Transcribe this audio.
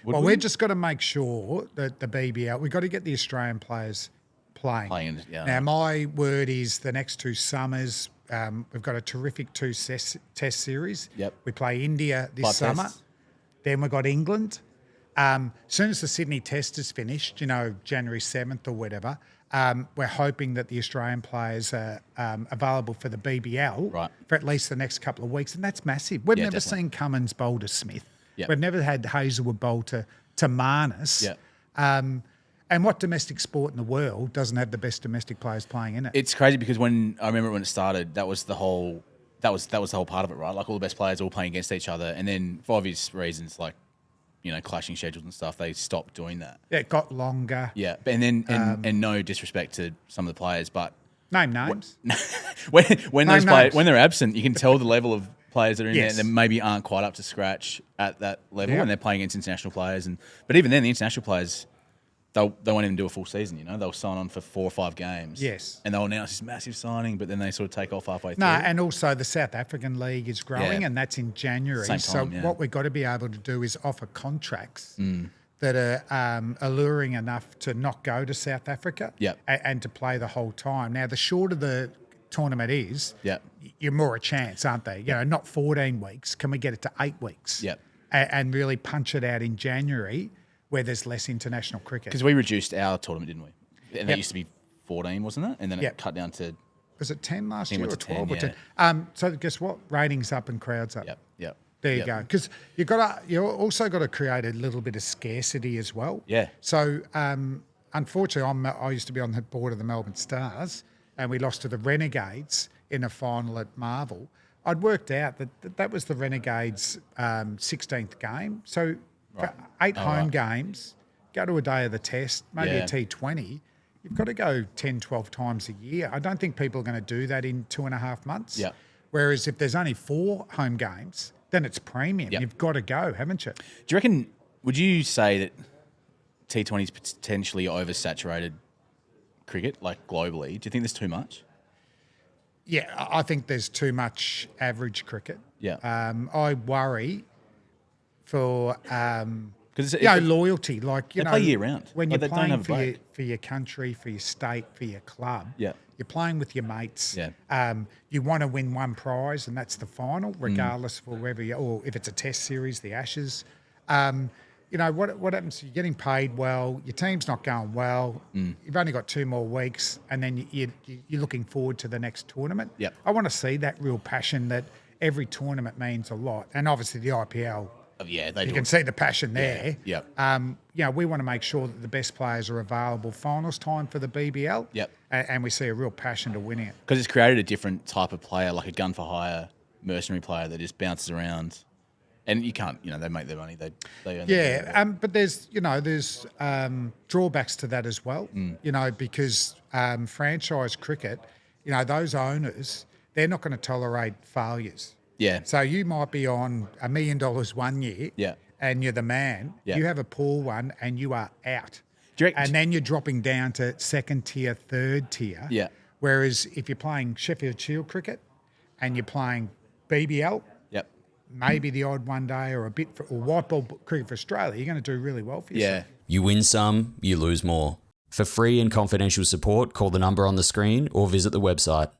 Well, we've just got to make sure that the BBL, we've got to get the Australian players playing. Now, my word is the next 2 summers, we've got a terrific 2 test series. Yep. We play India this 5 summer. tests. Then we've got England. As soon as the Sydney test is finished, January 7th or whatever, we're hoping that the Australian players are available for the BBL for at least the next couple of weeks. And that's massive. We've never seen Cummins bowl to Smith. Yep. We've never had Hazelwood bowl to Marnus. Yep. And what domestic sport in the world doesn't have the best domestic players playing in it? It's crazy because I remember when it started, that was the whole part of it, right? Like all the best players all playing against each other, and then for obvious reasons, like clashing schedules and stuff, they stopped doing that. Yeah, it got longer. Yeah, and then and no disrespect to some of the players, but name names. when those players when they're absent, you can tell the level of players that are in there that maybe aren't quite up to scratch at that level, and they're playing against international players. But even then, the international players, they won't even do a full season. They'll sign on for 4 or 5 games. Yes, and they'll announce this massive signing, but then they sort of take off halfway through. No, and also the South African League is growing, and that's in January. Same time, what we've got to be able to do is offer contracts that are alluring enough to not go to South Africa and to play the whole time. Now, the shorter the tournament is, you're more a chance, aren't they? Not 14 weeks. Can we get it to 8 weeks? And really punch it out in January, where there's less international cricket. Because we reduced our tournament, didn't we? And that used to be 14, wasn't it? And then it cut down to... Was it 10 last year or 12 10, or 10? So guess what? Ratings up and crowds up. Yep. There you go. Because you also got to create a little bit of scarcity as well. Yeah. So unfortunately, I used to be on the board of the Melbourne Stars, and we lost to the Renegades in a final at Marvel. I'd worked out that was the Renegades' 16th game. So... For 8 home games, go to a day of the test, maybe a T20, you've got to go 10, 12 times a year. I don't think people are going to do that in 2.5 months. Yeah. Whereas if there's only 4 home games, then it's premium. You've got to go, haven't you? Do you reckon, would you say that T20 is potentially oversaturated cricket, like globally? Do you think there's too much? Yeah, I think there's too much average cricket. Yeah. I worry for loyalty, like they play year round. When you're playing for your country, for your state, for your club, you're playing with your mates. You want to win one prize, and that's the final, regardless of wherever or if it's a Test series, the Ashes. What happens? You're getting paid well. Your team's not going well. You've only got 2 more weeks, and then you're looking forward to the next tournament. I want to see that real passion that every tournament means a lot, and obviously the IPL. You can see the passion there. We want to make sure that the best players are available finals time for the BBL. And we see a real passion to winning it. Because it's created a different type of player, like a gun for hire mercenary player that just bounces around. And you can't, they make their money. They earn but there's drawbacks to that as well. Because franchise cricket, those owners, they're not going to tolerate failures. So you might be on $1 million one year, and you're the man. You have a poor one, and you are out. And then you're dropping down to 2nd tier, 3rd tier. Whereas if you're playing Sheffield Shield cricket, and you're playing BBL, maybe the odd one day or white ball cricket for Australia, you're going to do really well for yourself. You win some, you lose more. For free and confidential support, call the number on the screen or visit the website.